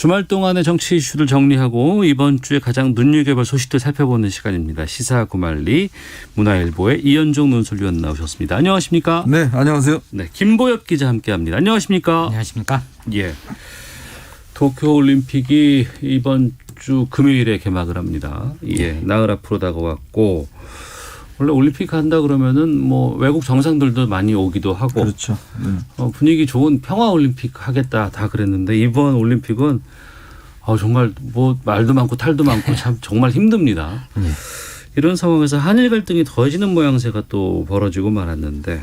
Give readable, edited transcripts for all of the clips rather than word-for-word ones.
주말 동안의 정치 이슈를 정리하고 이번 주에 가장 눈여겨볼 소식들 살펴보는 시간입니다. 시사구말리 문화일보의 이현종 논설위원 나오셨습니다. 안녕하십니까? 네, 안녕하세요. 네, 김보엽 기자 함께합니다. 안녕하십니까? 안녕하십니까? 예. 도쿄올림픽이 이번 주 금요일에 개막을 합니다. 예, 나흘 앞으로 다가왔고 원래 올림픽 한다 그러면은 뭐 외국 정상들도 많이 오기도 하고 그렇죠. 분위기 좋은 평화 올림픽 하겠다 다 그랬는데 이번 올림픽은 정말 뭐 말도 많고 탈도 많고 참 정말 힘듭니다. 이런 상황에서 한일 갈등이 더해지는 모양새가 또 벌어지고 말았는데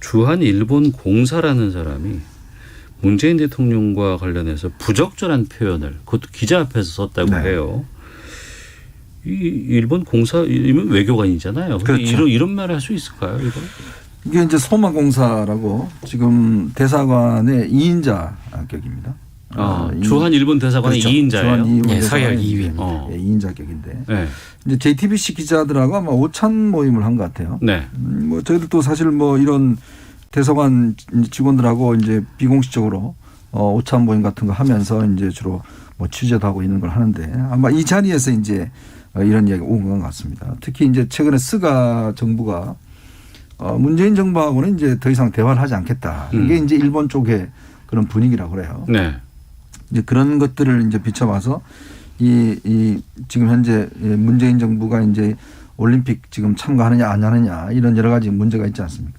주한 일본 공사라는 사람이 문재인 대통령과 관련해서 부적절한 표현을 그것도 기자 앞에서 썼다고 해요. 이 일본 공사이면 외교관이잖아요. 그렇죠. 이런 말을 할 수 있을까요? 이게 이제 소마공사라고 지금 대사관의 2인자 격입니다. 주한 일본 대사관의 그렇죠. 2인자예요. 주한 일본 서열 2위. 2인자 격인데 네. 이제 JTBC 기자들하고 아마 오찬 모임을 한 것 같아요. 네. 뭐 저희들도 사실 뭐 이런 대사관 직원들하고 이제 비공식적으로 오찬 모임 같은 거 하면서 이제 주로 뭐 취재도 하고 있는 걸 하는데 아마 이 자리에서 이제 이런 이야기가 온 것 같습니다. 특히 이제 최근에 스가 정부가 문재인 정부하고는 이제 더 이상 대화를 하지 않겠다. 이게 이제 일본 쪽의 그런 분위기라고 그래요. 네. 이제 그런 것들을 이제 비춰봐서 이 지금 현재 문재인 정부가 이제 올림픽 지금 참가하느냐 안 하느냐 이런 여러 가지 문제가 있지 않습니까?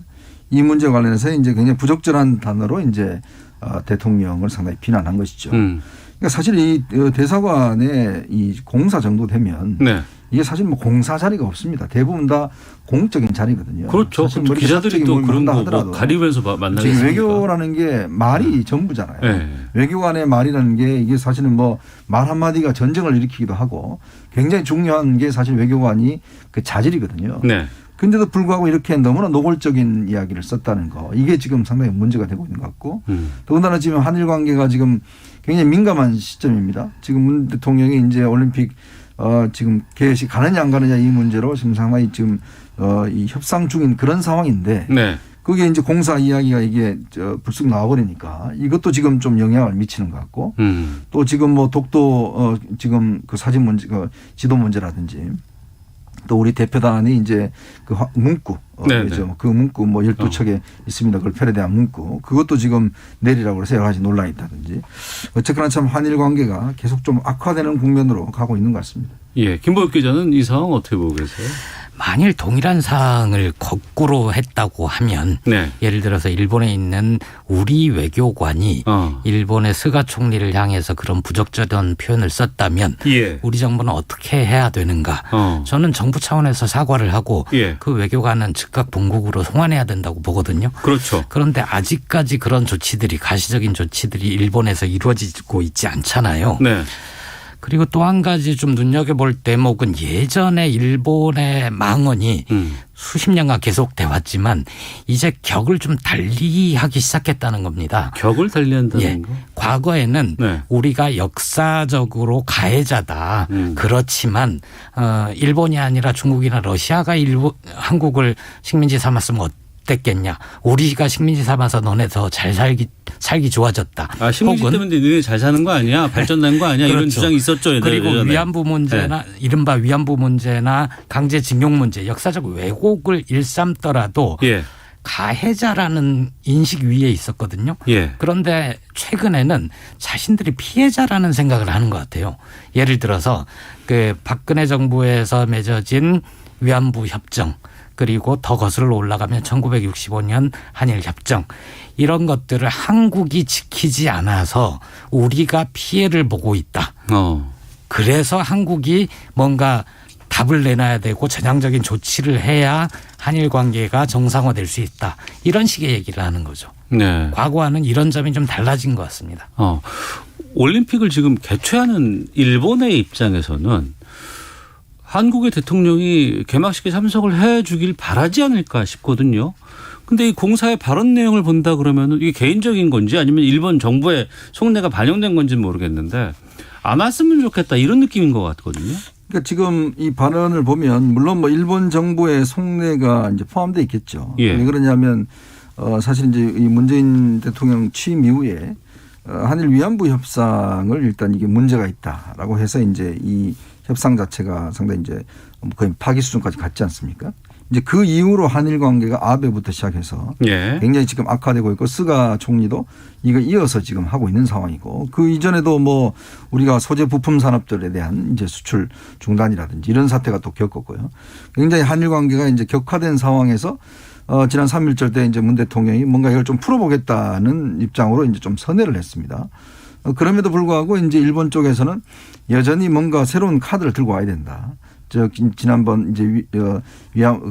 이 문제와 관련해서 이제 굉장히 부적절한 단어로 이제 대통령을 상당히 비난한 것이죠. 그러니까 사실 이 대사관의 이 공사 정도 되면 네. 이게 사실 뭐 공사 자리가 없습니다. 대부분 다 공적인 자리거든요. 그렇죠. 뭐 기자들이 또 그런 거 뭐 가리면서 만나겠습니까? 지금 외교라는 게 말이 전부잖아요. 네. 외교관의 말이라는 게 이게 사실은 뭐 말 한마디가 전쟁을 일으키기도 하고 굉장히 중요한 게 사실 외교관이 그 자질이거든요. 네. 근데도 불구하고 이렇게 너무나 노골적인 이야기를 썼다는 거. 이게 지금 상당히 문제가 되고 있는 것 같고 더군다나 지금 한일 관계가 지금 굉장히 민감한 시점입니다. 지금 문 대통령이 이제 올림픽 지금 개최 가느냐 안 가느냐 이 문제로 지금 상당히 지금 이 협상 중인 그런 상황인데 네. 그게 이제 공사 이야기가 이게 불쑥 나와버리니까 이것도 지금 좀 영향을 미치는 것 같고 또 지금 뭐 독도 지금 그 사진 문제, 그 지도 문제라든지 또 우리 대표단이 이제 그 문구 그 문구 뭐 12척에 있습니다. 그걸 패러디한 문구 그것도 지금 내리라고 해서 여러 가지 논란이 있다든지 어쨌거나 참 한일 관계가 계속 좀 악화되는 국면으로 가고 있는 것 같습니다. 예, 김보엽 기자는 이 상황 어떻게 보고 계세요? 만일 동일한 사항을 거꾸로 했다고 하면 네. 예를 들어서 일본에 있는 우리 외교관이 일본의 스가 총리를 향해서 그런 부적절한 표현을 썼다면 예. 우리 정부는 어떻게 해야 되는가. 저는 정부 차원에서 사과를 하고 그 외교관은 즉각 본국으로 송환해야 된다고 보거든요. 그렇죠. 그런데 아직까지 그런 조치들이 가시적인 조치들이 일본에서 이루어지고 있지 않잖아요. 네. 그리고 또 한 가지 좀 눈여겨볼 대목은 예전에 일본의 망언이 수십 년간 계속돼 왔지만 이제 격을 좀 달리하기 시작했다는 겁니다. 격을 달리한다는 거? 과거에는 네. 우리가 역사적으로 가해자다. 그렇지만 일본이 아니라 중국이나 러시아가 한국을 식민지 삼았으면 어땠겠냐. 우리가 식민지 삼아서 너네 더 잘 살기 좋아졌다. 식민지 때문에 너네 잘 사는 거 아니야? 발전난 거 아니야? 그렇죠. 이런 주장이 있었죠. 그리고 예전에. 위안부 문제나 이른바 위안부 문제나 강제징용 문제 역사적 왜곡을 일삼더라도 가해자라는 인식 위에 있었거든요. 그런데 최근에는 자신들이 피해자라는 생각을 하는 것 같아요. 예를 들어서 그 박근혜 정부에서 맺어진 위안부 협정 그리고 더 거슬러 올라가면 1965년 한일 협정 이런 것들을 한국이 지키지 않아서 우리가 피해를 보고 있다. 그래서 한국이 뭔가 답을 내놔야 되고 전향적인 조치를 해야 한일 관계가 정상화될 수 있다. 이런 식의 얘기를 하는 거죠. 네. 과거와는 이런 점이 좀 달라진 것 같습니다. 올림픽을 지금 개최하는 일본의 입장에서는 한국의 대통령이 개막식에 참석을 해 주길 바라지 않을까 싶거든요. 근데 이 공사의 발언 내용을 본다 그러면 이게 개인적인 건지 아니면 일본 정부의 속내가 반영된 건지는 모르겠는데 안 왔으면 좋겠다 이런 느낌인 것 같거든요. 그러니까 지금 이 발언을 보면 물론 뭐 일본 정부의 속내가 이제 포함되어 있겠죠. 왜 그러냐면 사실 이제 이 문재인 대통령 취임 이후에 한일 위안부 협상을 일단 이게 문제가 있다라고 해서 이제 이 협상 자체가 상당히 이제 거의 파기 수준까지 갔지 않습니까? 이제 그 이후로 한일 관계가 아베부터 시작해서 예. 굉장히 지금 악화되고 있고 스가 총리도 이거 이어서 지금 하고 있는 상황이고 그 이전에도 뭐 우리가 소재 부품 산업들에 대한 이제 수출 중단이라든지 이런 사태가 또 겪었고요. 굉장히 한일 관계가 이제 격화된 상황에서 지난 3.1절 때 이제 문 대통령이 뭔가 이걸 좀 풀어보겠다는 입장으로 이제 좀 선회를 했습니다. 그럼에도 불구하고 이제 일본 쪽에서는 여전히 뭔가 새로운 카드를 들고 와야 된다. 지난번 이제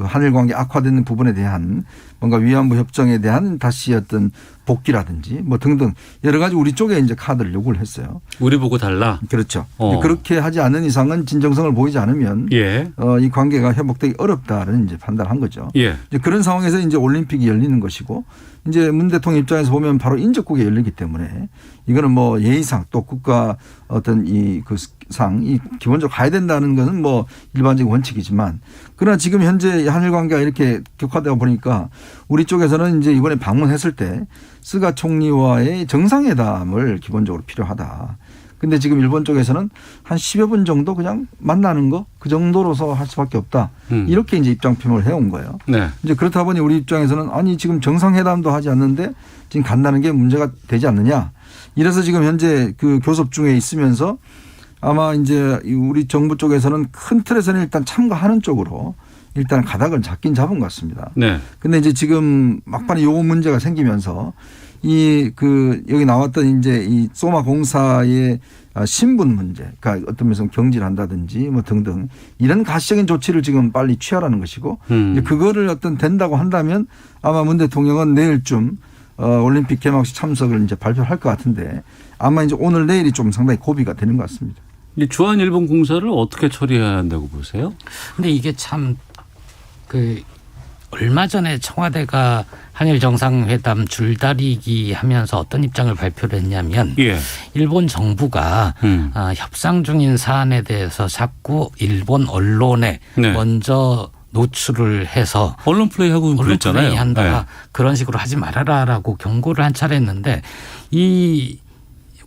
한일 관계 악화되는 부분에 대한 뭔가 위안부 협정에 대한 다시 어떤 복귀라든지 뭐 등등 여러 가지 우리 쪽에 이제 카드를 요구를 했어요. 우리 보고 달라. 그렇죠. 그렇게 하지 않는 이상은 진정성을 보이지 않으면 예. 이 관계가 회복되기 어렵다는 이제 판단한 거죠. 예. 이제 그런 상황에서 이제 올림픽이 열리는 것이고 이제 문 대통령 입장에서 보면 바로 인접국에 열리기 때문에 이거는 뭐 예의상 또 국가 어떤 이 기본적으로 가야 된다는 것은 뭐 일반적인 원칙이지만 그러나 지금 현재 한일 관계가 이렇게 격화되어 보니까 우리 쪽에서는 이제 이번에 방문했을 때 스가 총리와의 정상회담을 기본적으로 필요하다. 근데 지금 일본 쪽에서는 한 10여 분 정도 그냥 만나는 거 그 정도로서 할 수밖에 없다. 이렇게 이제 입장 표명을 해온 거예요. 네. 이제 그렇다 보니 우리 입장에서는 아니 지금 정상회담도 하지 않는데 지금 간다는 게 문제가 되지 않느냐. 이래서 지금 현재 그 교섭 중에 있으면서 아마 이제 우리 정부 쪽에서는 큰 틀에서는 일단 참가하는 쪽으로 일단 가닥을 잡긴 잡은 것 같습니다. 네. 근데 이제 지금 막판에 요 문제가 생기면서 여기 나왔던 이제 이 소마 공사의 신분 문제, 그러니까 어떤 면에서 경질한다든지 뭐 등등 이런 가시적인 조치를 지금 빨리 취하라는 것이고 이제 그거를 어떤 된다고 한다면 아마 문 대통령은 내일쯤 올림픽 개막식 참석을 이제 발표할 것 같은데 아마 이제 오늘 내일이 좀 상당히 고비가 되는 것 같습니다. 이 주한 일본 공사를 어떻게 처리해야 한다고 보세요? 근데 이게 참 얼마 전에 청와대가 한일 정상회담 줄다리기 하면서 어떤 입장을 발표를 했냐면 예. 일본 정부가 협상 중인 사안에 대해서 자꾸 일본 언론에 네. 먼저 노출을 해서 언론 플레이하고 그랬잖아요. 언론 플레이한다. 네. 그런 식으로 하지 말아라라고 경고를 한 차례 했는데 이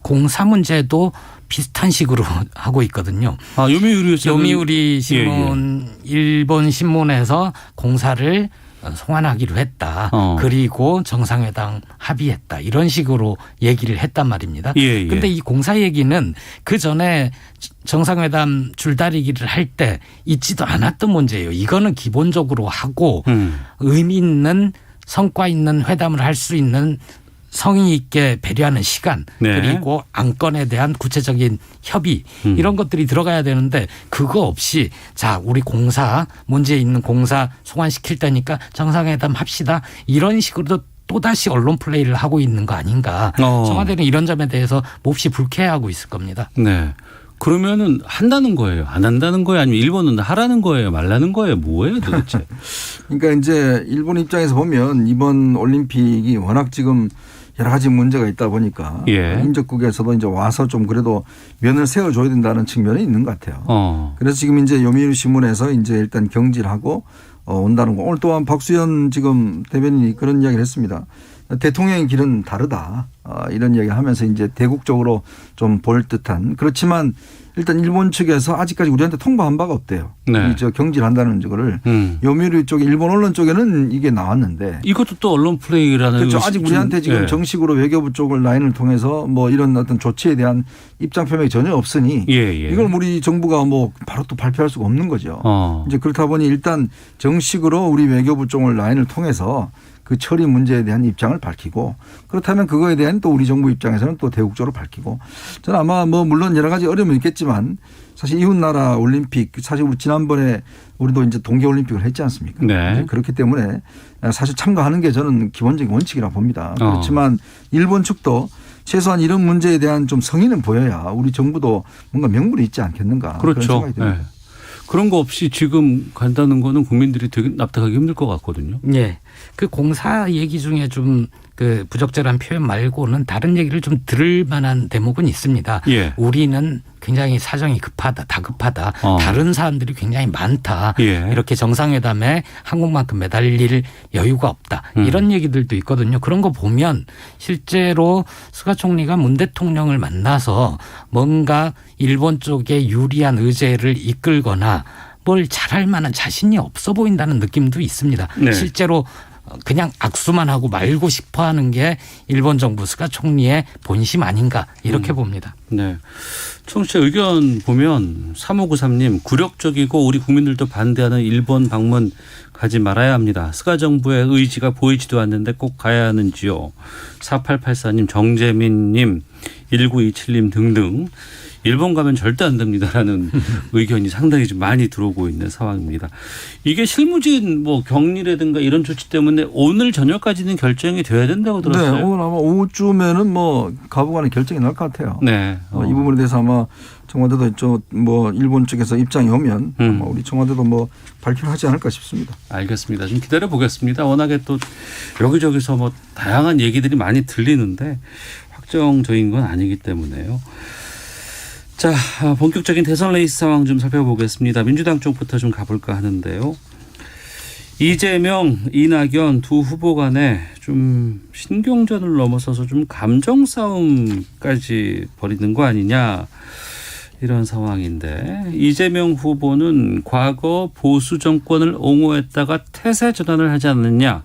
공사 문제도 비슷한 식으로 하고 있거든요. 아, 요미우리 신문 일본 신문에서 공사를 송환하기로 했다. 그리고 정상회담 합의했다. 이런 식으로 얘기를 했단 말입니다. 그런데 이 공사 얘기는 그 전에 정상회담 줄다리기를 할 때 있지도 않았던 문제예요. 이거는 기본적으로 하고 의미 있는 성과 있는 회담을 할 수 있는 성의 있게 배려하는 시간 네. 그리고 안건에 대한 구체적인 협의 이런 것들이 들어가야 되는데 그거 없이 자 우리 공사 문제 있는 공사 송환시킬 때니까 정상회담 합시다 이런 식으로 또다시 언론 플레이를 하고 있는 거 아닌가. 청와대는 이런 점에 대해서 몹시 불쾌해하고 있을 겁니다. 네. 그러면은 한다는 거예요? 안 한다는 거예요? 아니면 일본은 하라는 거예요? 말라는 거예요? 뭐예요 도대체? 그러니까 이제 일본 입장에서 보면 이번 올림픽이 워낙 지금 여러 가지 문제가 있다 보니까 인접국에서도 이제 와서 좀 그래도 면을 세워줘야 된다는 측면이 있는 것 같아요. 그래서 지금 이제 요미우리 신문에서 이제 일단 경질하고 온다는 거. 오늘 또한 박수현 지금 대변인이 그런 이야기를 했습니다. 대통령의 길은 다르다. 이런 이야기를 하면서 이제 대국적으로 좀 볼 듯한 그렇지만 일단 일본 측에서 아직까지 우리한테 통보한 바가 없대요. 네. 저 경질한다는 거를 요미우리 쪽에 일본 언론 쪽에는 이게 나왔는데 이것도 또 언론 플레이라는 그렇죠. 아직 우리한테 지금 정식으로 외교부 쪽을 라인을 통해서 뭐 이런 어떤 조치에 대한 입장 표명이 전혀 없으니 이걸 우리 정부가 뭐 바로 또 발표할 수가 없는 거죠. 이제 그렇다 보니 일단 정식으로 우리 외교부 쪽을 라인을 통해서 그 처리 문제에 대한 입장을 밝히고 그렇다면 그거에 대한 또 우리 정부 입장에서는 또 대국적으로 밝히고 저는 아마 뭐 물론 여러 가지 어려움이 있겠지만 사실 이웃나라 올림픽 사실 우리 지난번에 우리도 이제 동계올림픽을 했지 않습니까? 네. 그렇기 때문에 사실 참가하는 게 저는 기본적인 원칙이라고 봅니다. 그렇지만 일본 측도 최소한 이런 문제에 대한 좀 성의는 보여야 우리 정부도 뭔가 명분이 있지 않겠는가. 그렇죠. 그런 생각이 듭니다. 네. 그런 거 없이 지금 간다는 거는 국민들이 되게 납득하기 힘들 것 같거든요. 네. 그 공사 얘기 중에 좀 그 부적절한 표현 말고는 다른 얘기를 좀 들을 만한 대목은 있습니다. 예. 우리는 굉장히 사정이 급하다, 다급하다. 다른 사람들이 굉장히 많다. 예. 이렇게 정상회담에 한국만큼 매달릴 여유가 없다. 이런 얘기들도 있거든요. 그런 거 보면 실제로 스가 총리가 문 대통령을 만나서 뭔가 일본 쪽에 유리한 의제를 이끌거나 뭘 잘할 만한 자신이 없어 보인다는 느낌도 있습니다. 네. 실제로 그냥 악수만 하고 말고 싶어 하는 게 일본 정부 스가 총리의 본심 아닌가 이렇게 봅니다. 네. 청취자 의견 보면 3593님 굴욕적이고 우리 국민들도 반대하는 일본 방문 가지 말아야 합니다. 스가 정부의 의지가 보이지도 않는데 꼭 가야 하는지요. 4884님 정재민님 1927님 등등 일본 가면 절대 안 됩니다라는 의견이 상당히 좀 많이 들어오고 있는 상황입니다. 이게 실무진 뭐 격리라든가 이런 조치 때문에 오늘 저녁까지는 결정이 돼야 된다고 들었어요. 네, 오늘 아마 오후쯤에는 뭐 가부간의 결정이 날 것 같아요. 네. 이 부분에 대해서 아마 청와대도 뭐 일본 쪽에서 입장이 오면 아마 우리 청와대도 뭐 발표를 하지 않을까 싶습니다. 알겠습니다. 좀 기다려 보겠습니다. 워낙에 또 여기저기서 뭐 다양한 얘기들이 많이 들리는데 확정적인 건 아니기 때문에요. 자, 본격적인 대선 레이스 상황 좀 살펴보겠습니다. 민주당 쪽부터 좀 가볼까 하는데요. 이재명, 이낙연 두 후보 간에 좀 신경전을 넘어서서 좀 감정 싸움까지 벌이는 거 아니냐 이런 상황인데 이재명 후보는 과거 보수 정권을 옹호했다가 태세 전환을 하지 않느냐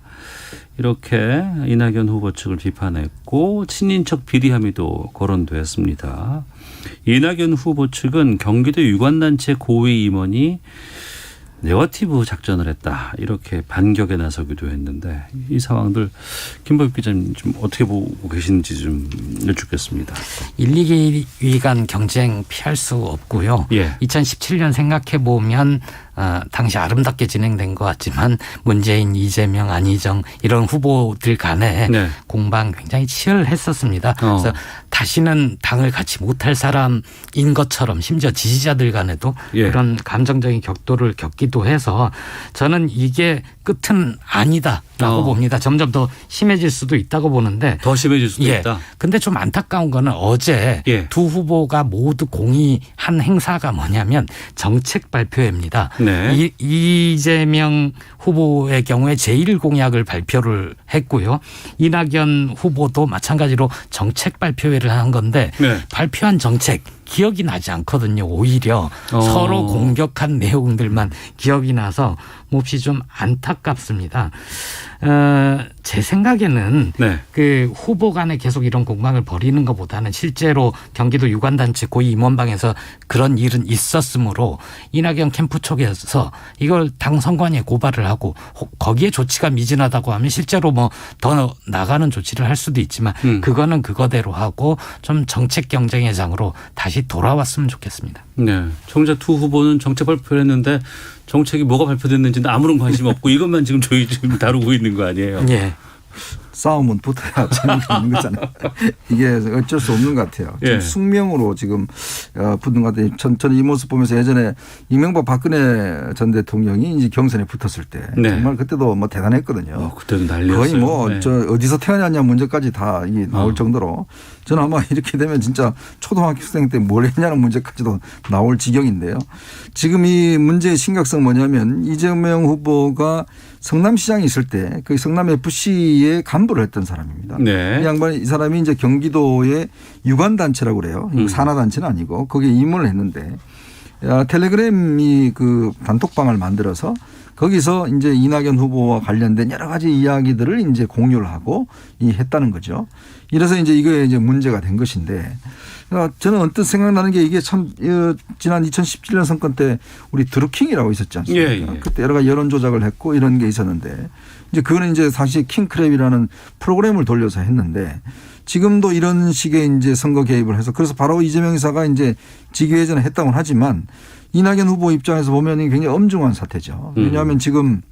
이렇게 이낙연 후보 측을 비판했고 친인척 비리 혐의도 거론됐습니다. 이낙연 후보 측은 경기도 유관단체 고위 임원이 네거티브 작전을 했다 이렇게 반격에 나서기도 했는데 이 상황들 김보엽 기자님 좀 어떻게 보고 계시는지 좀 여쭙겠습니다. 1, 2위 간 경쟁 피할 수 없고요. 예. 2017년 생각해 보면 당시 아름답게 진행된 것 같지만 문재인, 이재명, 안희정 이런 후보들 간에 네. 공방 굉장히 치열했었습니다. 그래서 다시는 당을 같이 못할 사람인 것처럼 심지어 지지자들 간에도 예. 그런 감정적인 격돌을 겪기도 해서 저는 이게 끝은 아니다라고 봅니다. 점점 더 심해질 수도 있다고 보는데 더 심해질 수도 예. 있다. 근데 좀 안타까운 거는 어제 예. 두 후보가 모두 공의한 행사가 뭐냐면 정책 발표회입니다. 네. 이재명 후보의 경우에 제1공약을 발표를 했고요. 이낙연 후보도 마찬가지로 정책 발표회를 한 건데 네. 발표한 정책 기억이 나지 않거든요. 오히려 서로 공격한 내용들만 기억이 나서 몹시 좀 안타깝습니다. 제 생각에는 네. 그 후보 간에 계속 이런 공방을 벌이는 것보다는 실제로 경기도 유관단체 고위 임원방에서 그런 일은 있었으므로 이낙연 캠프 쪽에서 이걸 당 선관위에 고발을 하고 거기에 조치가 미진하다고 하면 실제로 뭐 더 나가는 조치를 할 수도 있지만 그거는 그거대로 하고 좀 정책 경쟁의 장으로 다시 돌아왔으면 좋겠습니다. 네. 청자 두 후보는 정책 발표를 했는데 정책이 뭐가 발표됐는지는 아무런 관심 없고 이것만 지금 저희 지금 다루고 있는 거 아니에요? 예. 싸움은 붙어야 재미가 있는 거잖아요. 이게 어쩔 수 없는 것 같아요. 지금 예. 숙명으로 지금 붙는 것 같아요. 저는 이 모습 보면서 예전에 이명박 박근혜 전 대통령이 이제 경선에 붙었을 때 네. 정말 그때도 뭐 대단했거든요. 그때도 난리였어요. 거의 뭐 네. 저 어디서 태어났냐 문제까지 다 이게 나올 정도로 저는 아마 이렇게 되면 진짜 초등학생 때 뭘 했냐는 문제까지도 나올 지경인데요. 지금 이 문제의 심각성 뭐냐면 이재명 후보가 성남시장에 있을 때 그 성남FC의 간부를 했던 사람입니다. 네. 이 사람이 이제 경기도의 유관단체라고 그래요. 산하단체는 아니고 거기에 임원을 했는데 텔레그램이 그 단톡방을 만들어서 거기서 이제 이낙연 후보와 관련된 여러 가지 이야기들을 이제 공유를 하고 했다는 거죠. 이래서 이제 이게 이제 문제가 된 것인데 저는 언뜻 생각나는 게 이게 참 지난 2017년 선거 때 우리 드루킹이라고 있었지 않습니까? 예, 예. 그때 여러 가지 여론 조작을 했고 이런 게 있었는데 이제 그거는 이제 사실 킹크랩이라는 프로그램을 돌려서 했는데 지금도 이런 식의 이제 선거 개입을 해서 그래서 바로 이재명 지사가 이제 직위회전을 했다고 하지만 이낙연 후보 입장에서 보면 굉장히 엄중한 사태죠. 왜냐하면 지금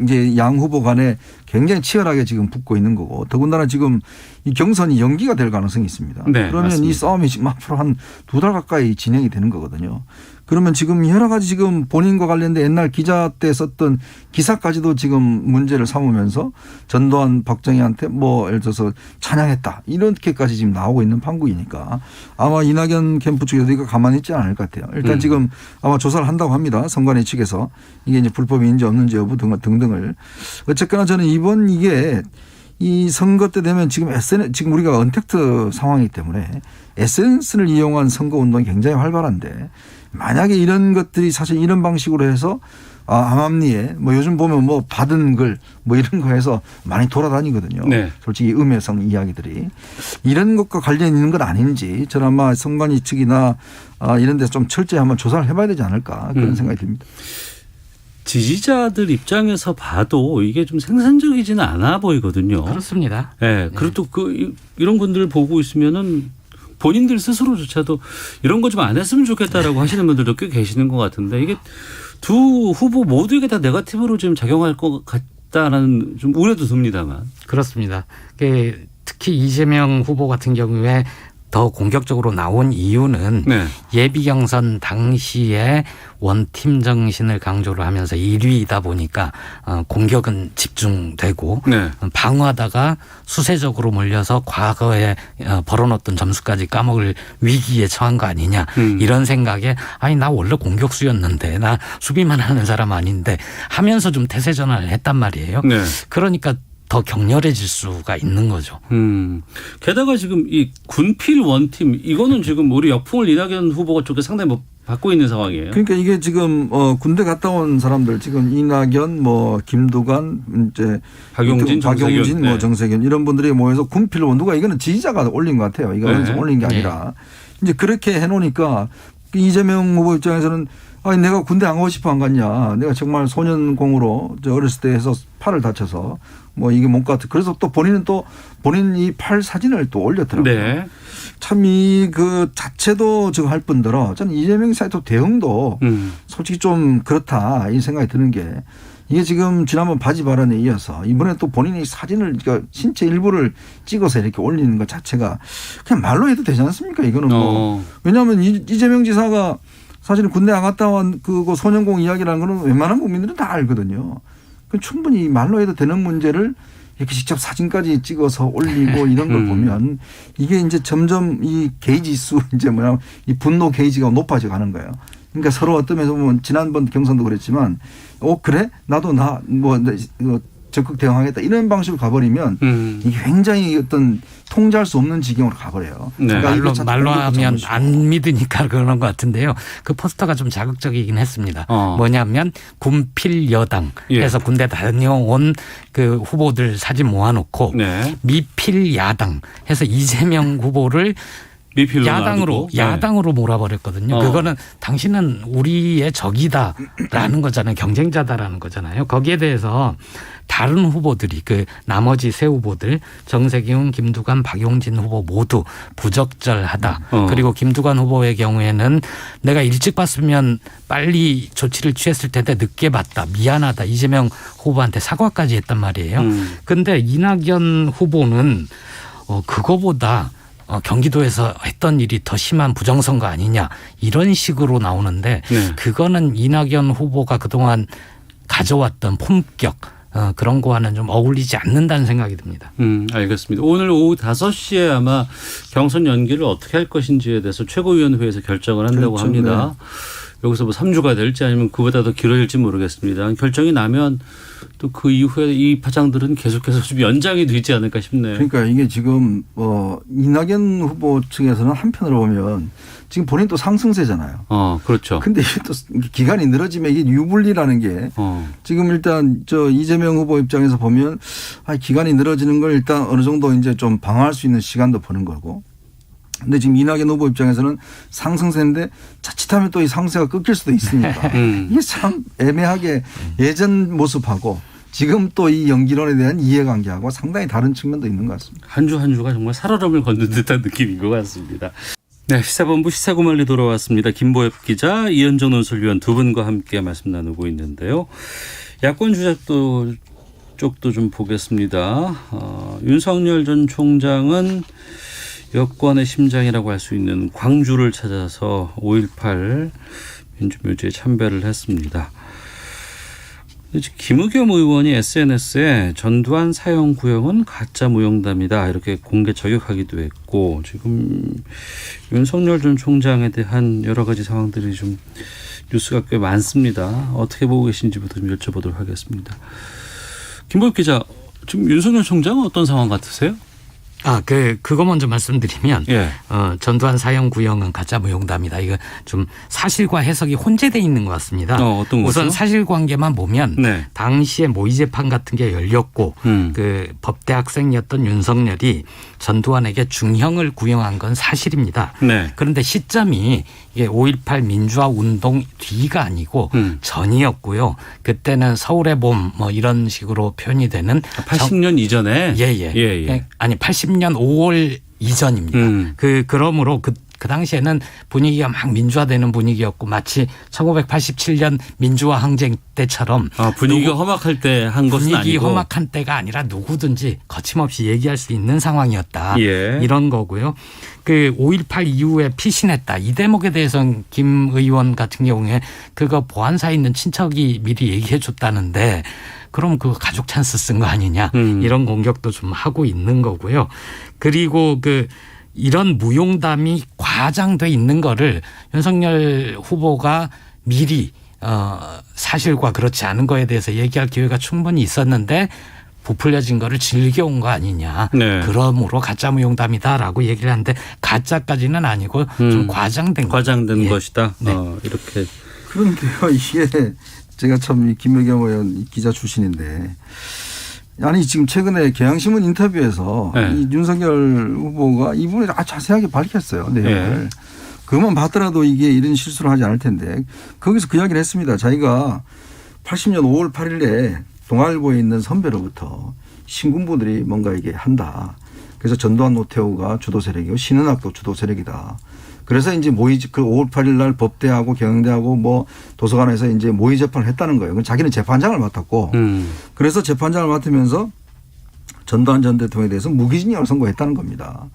이제 양 후보 간에 굉장히 치열하게 지금 붙고 있는 거고 더군다나 지금 이 경선이 연기가 될 가능성이 있습니다. 네, 그러면 맞습니다. 이 싸움이 지금 앞으로 한 2달 가까이 진행이 되는 거거든요. 그러면 지금 여러 가지 지금 본인과 관련된 옛날 기자 때 썼던 기사까지도 지금 문제를 삼으면서 전두환 박정희한테 뭐 예를 들어서 찬양했다 이렇게까지 지금 나오고 있는 판국이니까 아마 이낙연 캠프 쪽에서 이거 가만히 있지 않을 것 같아요. 일단 지금 아마 조사를 한다고 합니다. 선관위 측에서 이게 이제 불법인지 없는지 여부 등등을. 어쨌거나 저는 이번 이게 이 선거 때 되면 지금 지금 우리가 언택트 상황이기 때문에 SNS를 이용한 선거 운동이 굉장히 활발한데 만약에 이런 것들이 사실 이런 방식으로 해서 암암리에 뭐 요즘 보면 뭐 받은 글 뭐 이런 거 해서 많이 돌아다니거든요. 네. 솔직히 음해성 이야기들이 이런 것과 관련 있는 건 아닌지 저는 아마 선관위 측이나 이런 데서 좀 철저히 한번 조사를 해봐야 되지 않을까 그런 생각이 듭니다. 지지자들 입장에서 봐도 이게 좀 생산적이지는 않아 보이거든요. 그렇습니다. 네. 그리고 또 이런 분들을 보고 있으면은 본인들 스스로조차도 이런 거 좀 안 했으면 좋겠다라고 하시는 분들도 꽤 계시는 것 같은데 이게 두 후보 모두에게 다 네거티브로 지금 작용할 것 같다라는 좀 우려도 듭니다만. 그렇습니다. 특히 이재명 후보 같은 경우에 더 공격적으로 나온 이유는 네. 예비 경선 당시에 원팀 정신을 강조를 하면서 1위이다 보니까 공격은 집중되고 네. 방어하다가 수세적으로 몰려서 과거에 벌어놓던 점수까지 까먹을 위기에 처한 거 아니냐 이런 생각에 아니 나 원래 공격수였는데 나 수비만 하는 사람 아닌데 하면서 좀 태세 전환을 했단 말이에요. 네. 그러니까 더 격렬해질 수가 있는 거죠. 게다가 지금 이 군필 원팀 이거는 지금 우리 역풍을 이낙연 후보가 쪽에 상당히 뭐 받고 있는 상황이에요. 그러니까 이게 지금 군대 갔다 온 사람들 지금 이낙연 뭐 김두관 이제 박용진, 정세균, 뭐 정세균 이런 분들이 모여서 군필 원 누가 이거는 지지자가 올린 것 같아요. 이거는 네. 올린 게 아니라 이제 그렇게 해놓으니까 이재명 후보 입장에서는 아니 내가 군대 안 가고 싶어 안 갔냐. 내가 정말 소년공으로 어렸을 때 해서 팔을 다쳐서 뭐 이게 못 갔다. 그래서 또 본인은 또 본인 이 팔 사진을 또 올렸더라고요. 네. 참 이 그 자체도 저거 할 뿐더러 저는 이재명 사이트 대응도 솔직히 좀 그렇다 이 생각이 드는 게 이게 지금 지난번 바지 발언에 이어서 이번에 또 본인이 사진을 그러니까 신체 일부를 찍어서 이렇게 올리는 것 자체가 그냥 말로 해도 되지 않습니까? 이거는 뭐 왜냐하면 이재명 지사가 사실은 군대 안 갔다 온 그거 소년공 이야기라는 거는 웬만한 국민들은 다 알거든요. 충분히 말로 해도 되는 문제를 이렇게 직접 사진까지 찍어서 올리고 이런 걸 보면 이게 이제 점점 이 게이지 수 이제 뭐냐 이 분노 게이지가 높아져 가는 거예요. 그러니까 서로 어떤 면에서 보면 지난번 경선도 그랬지만 그래 나도 나 뭐 적극 대응하겠다 이런 방식으로 가버리면 이게 굉장히 어떤 통제할 수 없는 지경으로 가버려요. 네. 그러니까 말로 하면 안 믿으니까 그런 것 같은데요. 그 포스터가 좀 자극적이긴 했습니다. 뭐냐면 군필 여당 해서 군대 다녀온 그 후보들 사진 모아놓고 네. 미필 야당 해서 이재명 후보를 야당으로 몰아버렸거든요. 그거는 당신은 우리의 적이다라는 거잖아요. 경쟁자다라는 거잖아요. 거기에 대해서 다른 후보들이 그 나머지 세 후보들 정세균, 김두관, 박용진 후보 모두 부적절하다. 그리고 김두관 후보의 경우에는 내가 일찍 봤으면 빨리 조치를 취했을 텐데 늦게 봤다. 미안하다. 이재명 후보한테 사과까지 했단 말이에요. 그런데 이낙연 후보는 그거보다 경기도에서 했던 일이 더 심한 부정선거 아니냐 이런 식으로 나오는데 그거는 이낙연 후보가 그동안 가져왔던 품격 그런 거와는 좀 어울리지 않는다는 생각이 듭니다. 알겠습니다. 오늘 오후 5시에 아마 경선 연기를 어떻게 할 것인지에 대해서 최고위원회에서 결정을 한다고 그렇죠. 합니다. 네. 여기서 뭐 3주가 될지 아니면 그보다 더 길어질지 모르겠습니다. 결정이 나면 또 그 이후에 이 파장들은 계속해서 좀 연장이 되지 않을까 싶네요. 그러니까 이게 지금 이낙연 후보 측에서는 한편으로 보면 지금 본인 또 상승세잖아요. 그렇죠. 근데 이게 또 기간이 늘어지면 이게 유불리라는 게 지금 일단 이재명 후보 입장에서 보면 기간이 늘어지는 걸 일단 어느 정도 이제 좀 방어할 수 있는 시간도 버는 거고. 근데 지금 이낙연 후보 입장에서는 상승세인데 자칫하면 또 이 상승세가 끊길 수도 있으니까 이게 참 애매하게 예전 모습하고 지금 또 이 연기론에 대한 이해관계하고 상당히 다른 측면도 있는 것 같습니다. 한 주 한 주가 정말 살얼음을 걷는 듯한 느낌인 것 같습니다. 네, 시사본부 시사구말리 돌아왔습니다. 김보엽 기자, 이현정 논설위원 두 분과 함께 말씀 나누고 있는데요. 야권 주자도 쪽도 좀 보겠습니다. 윤석열 전 총장은 여권의 심장이라고 할 수 있는 광주를 찾아서 5.18 민주묘지에 참배를 했습니다. 김의겸 의원이 SNS에 전두환 사형 구형은 가짜 무용담이다 이렇게 공개 저격하기도 했고 지금 윤석열 전 총장에 대한 여러 가지 상황들이 좀 뉴스가 꽤 많습니다. 어떻게 보고 계신지부터 좀 여쭤보도록 하겠습니다. 김보엽 기자, 지금 윤석열 총장은 어떤 상황 같으세요? 그거 먼저 말씀드리면, 예. 전두환 사형 구형은 가짜 무용담이다. 이거 좀 사실과 해석이 혼재돼 있는 것 같습니다. 어떤 우선 거죠? 사실관계만 보면, 네. 당시에 모의 재판 같은 게 열렸고, 그 법대 학생이었던 윤석열이 전두환에게 중형을 구형한 건 사실입니다. 네. 그런데 시점이 이게 5.18 민주화 운동 뒤가 아니고 전이었고요. 그때는 서울의 봄 뭐 이런 식으로 표현이 되는 80년 이전에? 예. 아니 80년 5월 이전입니다. 그러므로 그 당시에는 분위기가 막 민주화되는 분위기였고 마치 1987년 민주화 항쟁 때처럼 분위기가 험악할 때 한 것은 아니고 분위기 험악한 때가 아니라 누구든지 거침없이 얘기할 수 있는 상황이었다. 예. 이런 거고요. 그 5.18 이후에 피신했다. 이 대목에 대해서는 김 의원 같은 경우에 그거 보안사에 있는 친척이 미리 얘기해 줬다는데 그럼 그 가족 찬스 쓴 거 아니냐. 이런 공격도 좀 하고 있는 거고요. 그리고 이런 무용담이 과장돼 있는 거를 윤석열 후보가 미리 사실과 그렇지 않은 거에 대해서 얘기할 기회가 충분히 있었는데 부풀려진 거를 즐겨온 거 아니냐. 네. 그러므로 가짜 무용담이다라고 얘기를 하는데 가짜까지는 아니고 좀 과장된 것이다. 네. 이렇게. 그런데요, 이게 제가 참 김의겸 의원 기자 출신인데 아니 지금 최근에 경향신문 인터뷰에서 네. 이 윤석열 후보가 이분이 아주 자세하게 밝혔어요. 내용을. 네. 그것만 봤더라도 이게 이런 실수를 하지 않을 텐데 거기서 그 이야기를 했습니다. 자기가 80년 5월 8일에 동아일보에 있는 선배로부터 신군부들이 뭔가 이게 한다. 그래서 전두환 노태우가 주도 세력이고 신은학도 주도 세력이다. 그래서 이제 그 5월 8일 날 법대하고 경영대하고 뭐 도서관에서 이제 모의 재판을 했다는 거예요. 자기는 재판장을 맡았고 그래서 재판장을 맡으면서 전두환 전 대통령에 대해서 무기징역을 선고했다는 겁니다.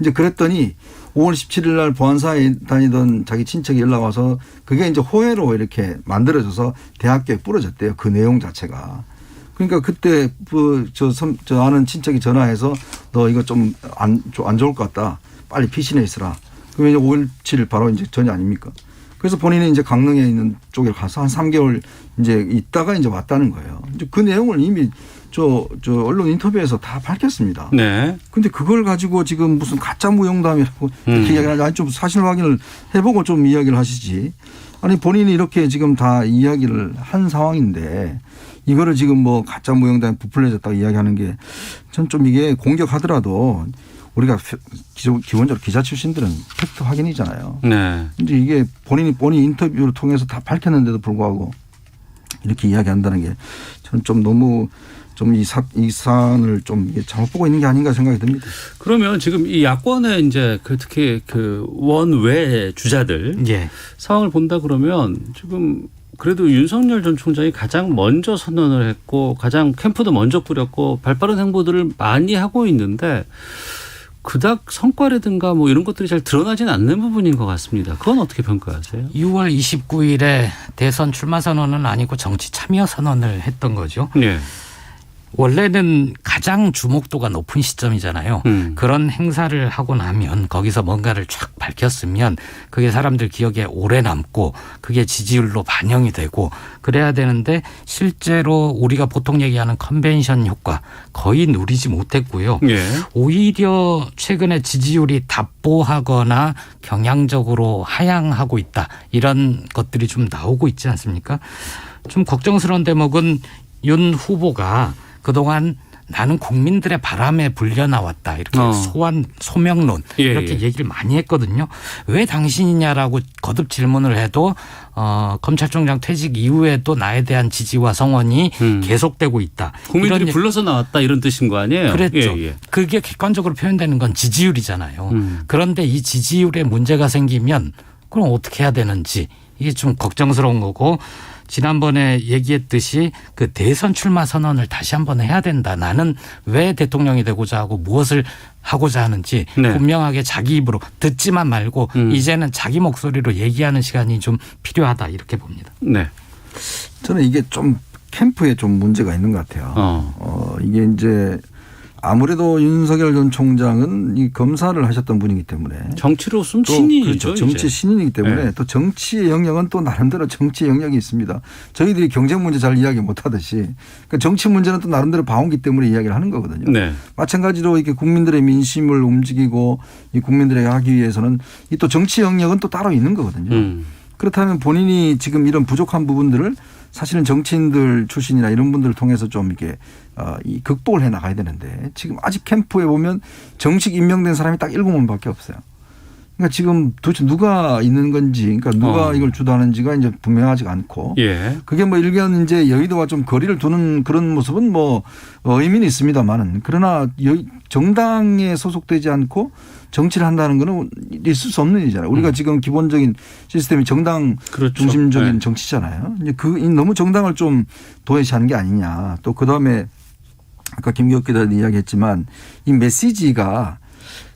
이제 그랬더니 5월 17일 날 보안사에 다니던 자기 친척이 연락 와서 그게 이제 호해로 이렇게 만들어져서 대학교에 뿌려졌대요. 그 내용 자체가. 그러니까 그때 저 아는 친척이 전화해서 너 이거 좀 안 좋을 것 같다. 빨리 피신해 있으라. 그러면 이제 5월 7일 바로 이제 전이 아닙니까? 그래서 본인이 이제 강릉에 있는 쪽에 가서 한 3개월 이제 있다가 이제 왔다는 거예요. 이제 그 내용을 이미 저 언론 인터뷰에서 다 밝혔습니다. 네. 근데 그걸 가지고 지금 무슨 가짜 무용담이라고 이렇게 이야기하지 아니 좀 사실 확인을 해보고 좀 이야기를 하시지. 아니 본인이 이렇게 지금 다 이야기를 한 상황인데 이거를 지금 뭐 가짜 무용담이 부풀려졌다고 이야기하는 게 전 좀 이게 공격하더라도 우리가 기본적으로 기자 출신들은 팩트 확인이잖아요. 네. 근데 이게 본인 인터뷰를 통해서 다 밝혔는데도 불구하고 이렇게 이야기한다는 게 저는 좀 너무 좀 이 사안을 좀 잘못 보고 있는 게 아닌가 생각이 듭니다. 그러면 지금 이 야권의 이제 특히 원외 주자들 상황을 본다 그러면 지금 그래도 윤석열 전 총장이 가장 먼저 선언을 했고 가장 캠프도 먼저 꾸렸고 발빠른 행보들을 많이 하고 있는데 그닥 성과라든가 뭐 이런 것들이 잘 드러나진 않는 부분인 것 같습니다. 그건 어떻게 평가하세요? 6월 29일에 대선 출마 선언은 아니고 정치 참여 선언을 했던 거죠. 네. 원래는 가장 주목도가 높은 시점이잖아요. 그런 행사를 하고 나면 거기서 뭔가를 쫙 밝혔으면 그게 사람들 기억에 오래 남고 그게 지지율로 반영이 되고 그래야 되는데 실제로 우리가 보통 얘기하는 컨벤션 효과 거의 누리지 못했고요. 예. 오히려 최근에 지지율이 답보하거나 경향적으로 하향하고 있다. 이런 것들이 좀 나오고 있지 않습니까? 좀 걱정스러운 대목은 윤 후보가 그동안 나는 국민들의 바람에 불려 나왔다. 이렇게 소명론 이렇게 얘기를 많이 했거든요. 왜 당신이냐라고 거듭 질문을 해도 검찰총장 퇴직 이후에도 나에 대한 지지와 성원이 계속되고 있다. 국민들이 불러서 나왔다 이런 뜻인 거 아니에요? 그랬죠. 그게 객관적으로 표현되는 건 지지율이잖아요. 그런데 이 지지율에 문제가 생기면 그럼 어떻게 해야 되는지 이게 좀 걱정스러운 거고 지난번에 얘기했듯이 그 대선 출마 선언을 다시 한번 해야 된다. 나는 왜 대통령이 되고자 하고 무엇을 하고자 하는지 네. 분명하게 자기 입으로 듣지만 말고 이제는 자기 목소리로 얘기하는 시간이 좀 필요하다 이렇게 봅니다. 네. 저는 이게 좀 캠프에 좀 문제가 있는 것 같아요. 이게 이제 아무래도 윤석열 전 총장은 이 검사를 하셨던 분이기 때문에 정치로 숨 또 신이죠. 그렇죠. 정치 이제. 신인이기 때문에 네. 또 정치의 영역은 또 나름대로 정치의 영역이 있습니다. 저희들이 경제 문제 잘 이야기 못 하듯이 그러니까 정치 문제는 또 나름대로 봐온기 때문에 이야기를 하는 거거든요. 네. 마찬가지로 이렇게 국민들의 민심을 움직이고 이 국민들에게 하기 위해서는 이 또 정치 영역은 또 따로 있는 거거든요. 그렇다면 본인이 지금 이런 부족한 부분들을 사실은 정치인들 출신이나 이런 분들을 통해서 좀 이렇게 이 극복을 해 나가야 되는데 지금 아직 캠프에 보면 정식 임명된 사람이 딱 7명밖에 없어요. 그러니까 지금 도대체 누가 있는 건지 그러니까 누가 이걸 주도하는지가 이제 분명하지가 않고 예. 그게 뭐 일견 이제 여의도와 좀 거리를 두는 그런 모습은 뭐 의미는 있습니다만은 그러나 정당에 소속되지 않고 정치를 한다는 거는 있을 수 없는 일이잖아요. 우리가 지금 기본적인 시스템이 정당 그렇죠. 중심적인 네. 정치잖아요. 이제 너무 정당을 좀 도외시하는 게 아니냐. 또 그다음에 아까 김기혁 기자도 이야기했지만 이 메시지가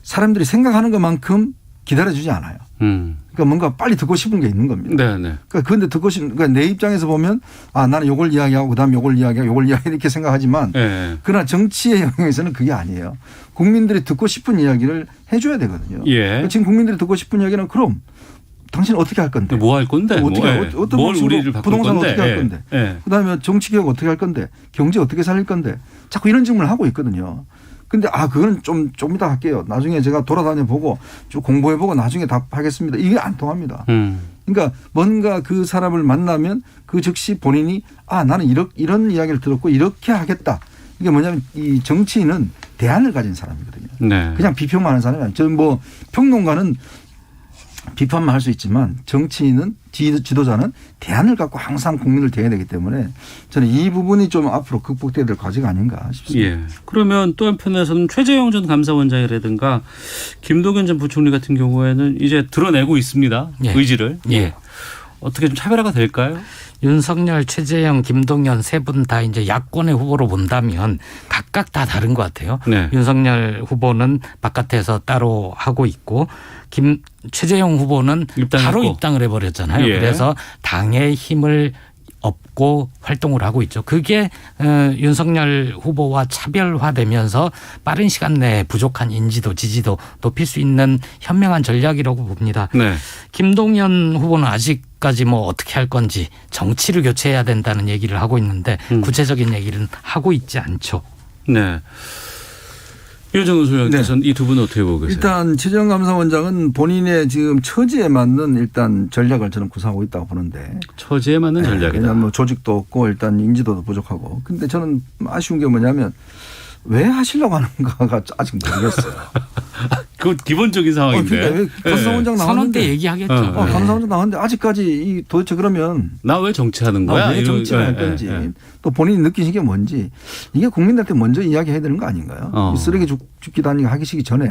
사람들이 생각하는 것만큼 기다려주지 않아요. 그러니까 뭔가 빨리 듣고 싶은 게 있는 겁니다. 네네. 그러니까 그런데 듣고 싶은 그러니까 내 입장에서 보면 아 나는 요걸 이야기하고 그다음 요걸 이야기하고 요걸 이야기 이렇게 생각하지만 네. 그러나 정치의 영역에서는 그게 아니에요. 국민들이 듣고 싶은 이야기를 해줘야 되거든요. 예. 그러니까 지금 국민들이 듣고 싶은 이야기는 그럼 당신 어떻게 할 건데? 뭐 할 건데? 어떤 뭘 방식으로 우리를 바꿀 부동산 건데? 어떻게 할 건데? 예. 그다음에 정치 개혁 어떻게 할 건데? 경제 어떻게 살릴 건데? 자꾸 이런 질문을 하고 있거든요. 근데 그거는 좀 이따 할게요. 나중에 제가 돌아다녀 보고 좀 공부해 보고 나중에 답하겠습니다. 이게 안 통합니다. 그러니까 뭔가 그 사람을 만나면 그 즉시 본인이 나는 이런 이야기를 들었고 이렇게 하겠다. 이게 뭐냐면 이 정치인은 대안을 가진 사람이거든요. 네. 그냥 비평만 하는 사람이 아니에요. 저는 뭐 평론가는 비판만 할 수 있지만 정치인은 지도자는 대안을 갖고 항상 국민을 대해야 되기 때문에 저는 이 부분이 좀 앞으로 극복돼야 될 과제가 아닌가 싶습니다. 예. 그러면 또 한편에서는 최재형 전 감사원장이라든가 김동연 전 부총리 같은 경우에는 이제 드러내고 있습니다. 예. 의지를. 예. 어떻게 좀 차별화가 될까요? 윤석열, 최재형, 김동연 세 분 다 이제 야권의 후보로 본다면 각각 다 다른 것 같아요. 네. 윤석열 후보는 바깥에서 따로 하고 있고 최재형 후보는 바로 입당을 해버렸잖아요. 예. 그래서 당의 힘을 얻고 활동을 하고 있죠. 그게 윤석열 후보와 차별화되면서 빠른 시간 내에 부족한 인지도, 지지도 높일 수 있는 현명한 전략이라고 봅니다. 네. 김동연 후보는 아직까지 뭐 어떻게 할 건지 정치를 교체해야 된다는 얘기를 하고 있는데 구체적인 얘기는 하고 있지 않죠. 네. 유정은 소장님께서는 이 두 분은 어떻게 보고 계세요? 일단 최재형 감사원장은 본인의 지금 처지에 맞는 일단 전략을 저는 구사하고 있다고 보는데. 처지에 맞는 전략이다. 왜냐하면 뭐 조직도 없고 일단 인지도도 부족하고. 근데 저는 아쉬운 게 뭐냐면 왜 하시려고 하는가가 아직 모르겠어요. 그건 기본적인 상황인데. 그러니까 왜 감사원장 선언 나왔는데. 때 얘기하겠죠. 감사원장 나왔는데 아직까지 도대체 그러면 나 왜 정치하는 거야? 왜 정치를 할 건지 또 본인이 느끼신 게 뭔지 이게 국민들한테 먼저 이야기해야 되는 거 아닌가요? 이 쓰레기 줍기 다니기 하시기 전에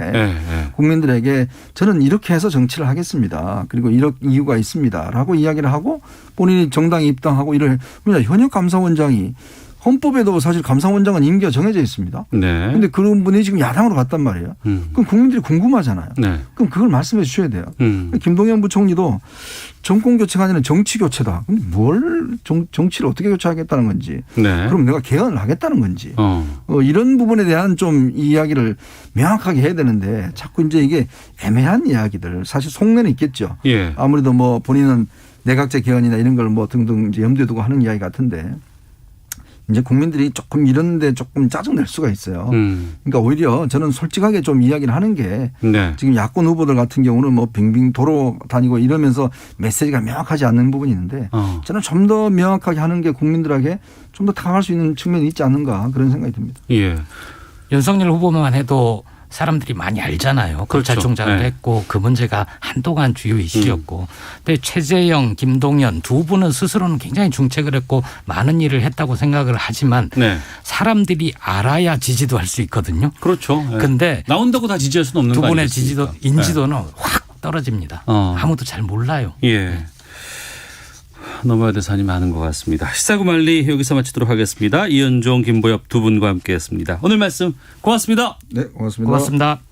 국민들에게 저는 이렇게 해서 정치를 하겠습니다. 그리고 이런 이유가 있습니다라고 이야기를 하고 본인이 정당에 입당하고 왜냐 현역 감사원장이 헌법에도 사실 감사원장은 임기가 정해져 있습니다. 그런데 네. 그런 분이 지금 야당으로 갔단 말이에요. 그럼 국민들이 궁금하잖아요. 네. 그럼 그걸 말씀해 주셔야 돼요. 김동연 부총리도 정권 교체가 아니라 정치 교체다. 근데 뭘 정치를 어떻게 교체하겠다는 건지. 네. 그럼 내가 개헌을 하겠다는 건지. 이런 부분에 대한 좀 이야기를 명확하게 해야 되는데 자꾸 이제 이게 애매한 이야기들 사실 속내는 있겠죠. 예. 아무래도 뭐 본인은 내각제 개헌이나 이런 걸 뭐 등등 이제 염두에 두고 하는 이야기 같은데 이제 국민들이 조금 이런데 조금 짜증낼 수가 있어요. 그러니까 오히려 저는 솔직하게 좀 이야기를 하는 게 네. 지금 야권 후보들 같은 경우는 뭐 빙빙 도로 다니고 이러면서 메시지가 명확하지 않는 부분이 있는데 저는 좀 더 명확하게 하는 게 국민들에게 좀 더 다가갈 수 있는 측면이 있지 않는가 그런 생각이 듭니다. 예. 윤석열 후보만 해도 사람들이 많이 알잖아요. 검찰총장을 네. 했고 그 문제가 한동안 주요 이슈였고. 근데 최재형, 김동연 두 분은 스스로는 굉장히 중책을 했고 많은 일을 했다고 생각을 하지만 네. 사람들이 알아야 지지도 할 수 있거든요. 그렇죠. 네. 근데 나온다고 다 지지할 수는 없는 두 거 분의 아니겠습니까? 인지도는 확 떨어집니다. 아무도 잘 몰라요. 예. 넘어야 될 산이 많은 것 같습니다. 시사구말리 여기서 마치도록 하겠습니다. 이현종, 김보엽 두 분과 함께했습니다. 오늘 말씀 고맙습니다. 네, 고맙습니다. 고맙습니다.